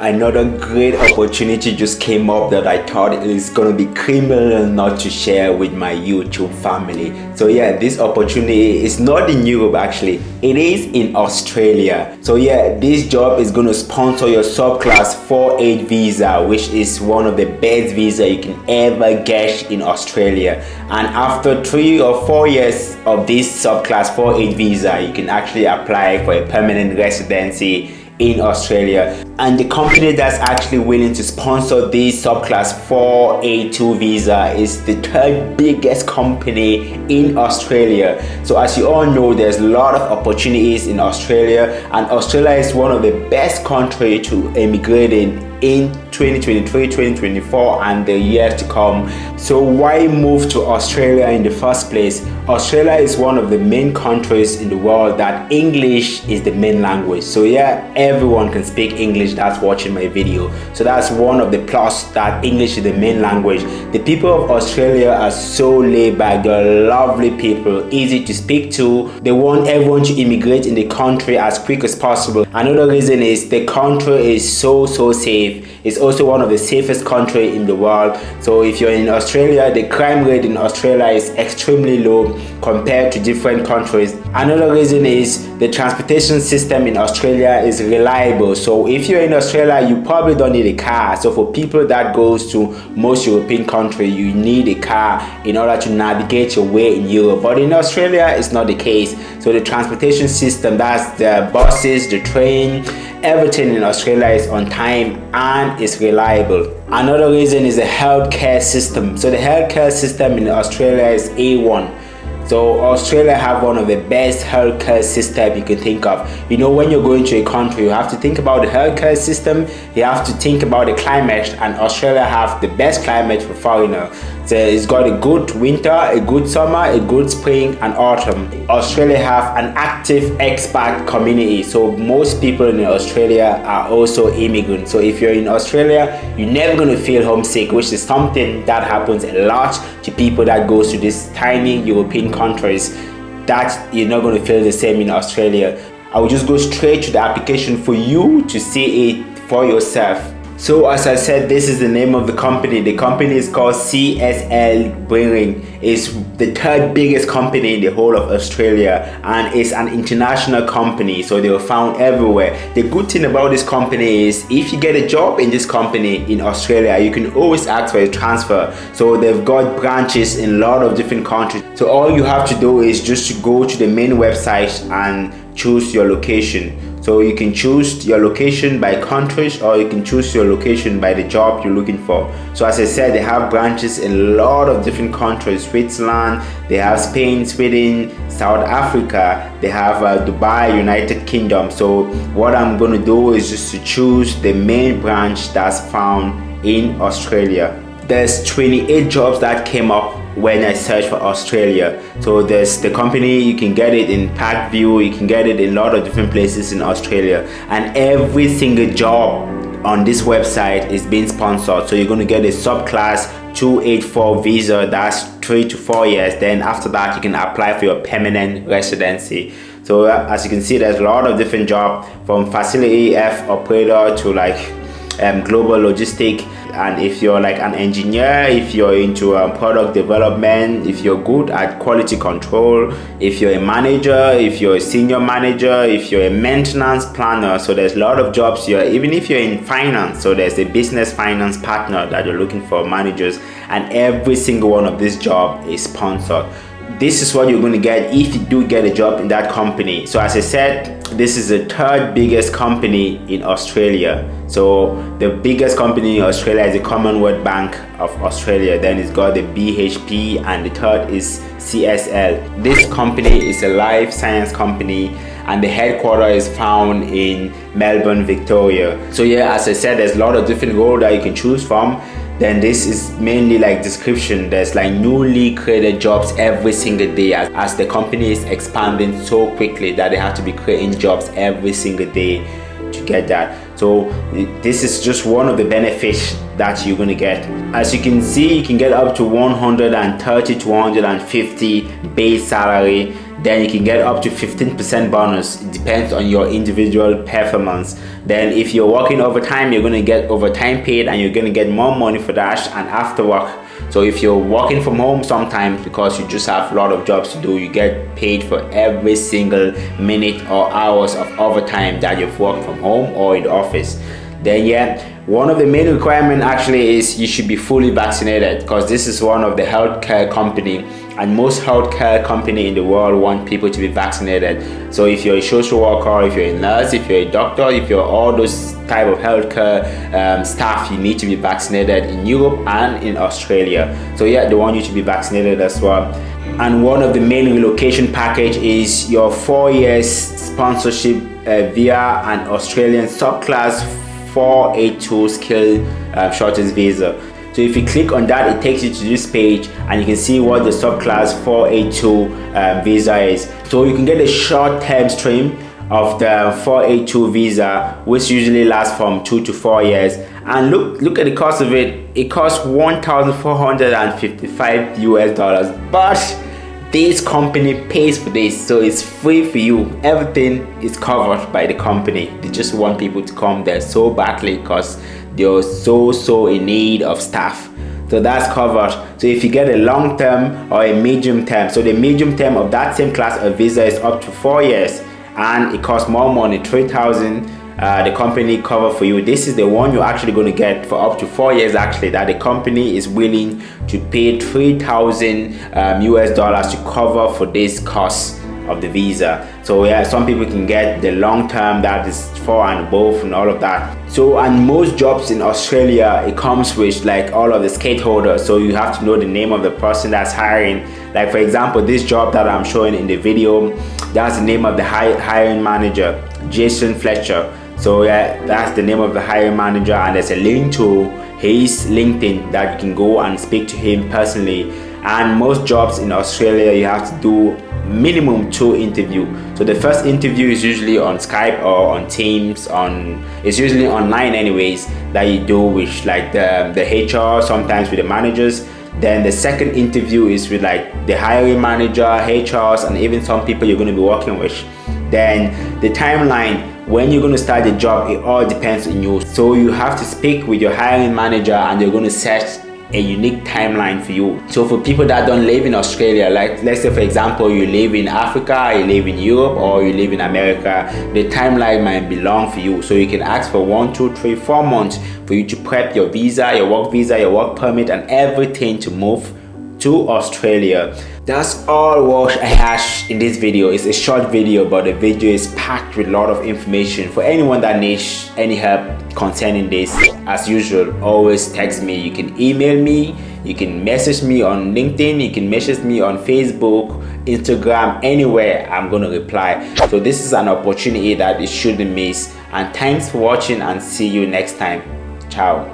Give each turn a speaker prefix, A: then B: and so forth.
A: Another great opportunity just came up that I thought is gonna be criminal not to share with my YouTube family. So yeah, this opportunity is not in Europe actually, it is in Australia. So yeah, this job is gonna sponsor your subclass 4.8 visa, which is one of the best visa you can ever get in Australia. And after 3 or 4 years of this subclass 4.8 visa, you can actually apply for a permanent residency in Australia. And the company that's actually willing to sponsor this subclass 4A2 visa is the third biggest company in Australia. So as you all know, there's a lot of opportunities in Australia, and Australia is one of the best countries to immigrate in 2023, 2024 and the years to come. So why move to Australia in the first place? Australia is one of the main countries in the world that English is the main language. So yeah, everyone can speak English that's watching my video. So that's one of the plus, that English is the main language. The people of Australia are so laid back, they're lovely people, easy to speak to. They want everyone to immigrate in the country as quick as possible. Another reason is the country is so safe. It's also one of the safest countries in the world. So if you're in Australia, the crime rate in Australia is extremely low compared to different countries. Another reason is the transportation system in Australia is reliable. So if you're in Australia, you probably don't need a car. So for people that goes to most European countries, you need a car in order to navigate your way in Europe. But in Australia, it's not the case. So the transportation system, that's the buses, the train, everything in Australia is on time and is reliable. Another reason is the healthcare system. So the healthcare system in Australia is A1. So Australia have one of the best healthcare system you can think of. You know, when you're going to a country, you have to think about the healthcare system, you have to think about the climate, and Australia have the best climate for foreigner. So it's got a good winter, a good summer, a good spring and autumn. Australia have an active expat community. So most people in Australia are also immigrants. So if you're in Australia, you're never going to feel homesick, which is something that happens a lot to people that goes to these tiny European countries, that you're not going to feel the same in Australia. I will just go straight to the application for you to see it for yourself. So as I said, this is the name of the company. The company is called CSL Breeding. It's the third biggest company in the whole of Australia, and it's an international company, so they were found everywhere. The good thing about this company is if you get a job in this company in Australia, you can always ask for a transfer. So they've got branches in a lot of different countries. So all you have to do is just to go to the main website and choose your location. So you can choose your location by countries, or you can choose your location by the job you're looking for. So as I said, they have branches in a lot of different countries. Switzerland, they have Spain, Sweden, South Africa, they have Dubai, United Kingdom. So what I'm going to do is just to choose the main branch that's found in Australia. There's 28 jobs that came up when I searched for Australia. So there's the company, you can get it in Parkview, you can get it in a lot of different places in Australia, and every single job on this website is being sponsored. So you're going to get a subclass 284 visa, that's 3 to 4 years. Then after that, you can apply for your permanent residency. So as you can see, there's a lot of different jobs, from facility F operator to like global logistic. And if you're like an engineer, if you're into product development, if you're good at quality control, if you're a manager, if you're a senior manager, if you're a maintenance planner, so there's a lot of jobs here. Even if you're in finance, so there's a business finance partner that you're looking for managers, and every single one of this job is sponsored. This is what you're going to get if you do get a job in that company. So as I said, this is the third biggest company in Australia. So the biggest company in Australia is the Commonwealth Bank of Australia. Then it's got the BHP, and the third is CSL. This company is a life science company, and the headquarters is found in Melbourne, Victoria. So yeah, as I said, there's a lot of different roles that you can choose from. Then this is mainly like description. There's like newly created jobs every single day, as the company is expanding so quickly that they have to be creating jobs every single day to get that. So this is just one of the benefits that you're going to get. As you can see, you can get up to 130 to 150 base salary. then you can get up to 15% bonus. It depends on your individual performance. Then if you're working overtime, you're going to get overtime paid, and you're going to get more money for that and after work. So if you're working from home sometimes, because you just have a lot of jobs to do, you get paid for every single minute or hours of overtime that you've worked from home or in the office. Then yeah, one of the main requirements actually is you should be fully vaccinated, because this is one of the healthcare company, and most healthcare company in the world want people to be vaccinated. So if you're a social worker, if you're a nurse, if you're a doctor, if you're all those type of healthcare staff, you need to be vaccinated in Europe and in Australia. So yeah, they want you to be vaccinated as well. And one of the main relocation package is your 4 years sponsorship via an Australian subclass 482 skill shortest visa. So if you click on that, it takes you to this page, and you can see what the subclass 482 visa is. So you can get a short-term stream of the 482 visa, which usually lasts from 2 to 4 years. And look at the cost of it. It costs $1,455 US, but this company pays for this, so it's free for you. Everything is covered by the company. They just want people to come there so badly because they're so in need of staff. So that's covered. So if you get a long term or a medium term, so the medium term of that same class of visa is up to 4 years, and it costs more money, 3,000. The company cover for you. This is the one you're actually going to get for up to 4 years, actually, that the company is willing to pay 3,000 US dollars to cover for this cost of the visa. So yeah, some people can get the long term, that is 4 and above and all of that. So, and most jobs in Australia, it comes with like all of the stakeholders, so you have to know the name of the person that's hiring. Like for example, this job that I'm showing in the video, that's the name of the hiring manager, Jason Fletcher. So yeah, that's the name of the hiring manager, and there's a link to his LinkedIn that you can go and speak to him personally. And most jobs in Australia, you have to do minimum 2 interviews. So the first interview is usually on Skype or on Teams, it's usually online anyways, that you do with like the HR, sometimes with the managers. Then the second interview is with like the hiring manager, HRs, and even some people you're going to be working with. Then the timeline, when you're going to start the job, it all depends on you. So you have to speak with your hiring manager, and they're going to set a unique timeline for you. So for people that don't live in Australia, like let's say for example you live in Africa, you live in Europe, or you live in America, the timeline might be long for you. So you can ask for 1, 2, 3, 4 months for you to prep your visa, your work permit, and everything to move to Australia. That's all what I had in this video. It's a short video, but the video is packed with a lot of information. For anyone that needs any help concerning this, as usual, always text me. You can email me, you can message me on LinkedIn, you can message me on Facebook, Instagram, anywhere. I'm gonna reply. So this is an opportunity that you shouldn't miss. And thanks for watching, and see you next time. Ciao.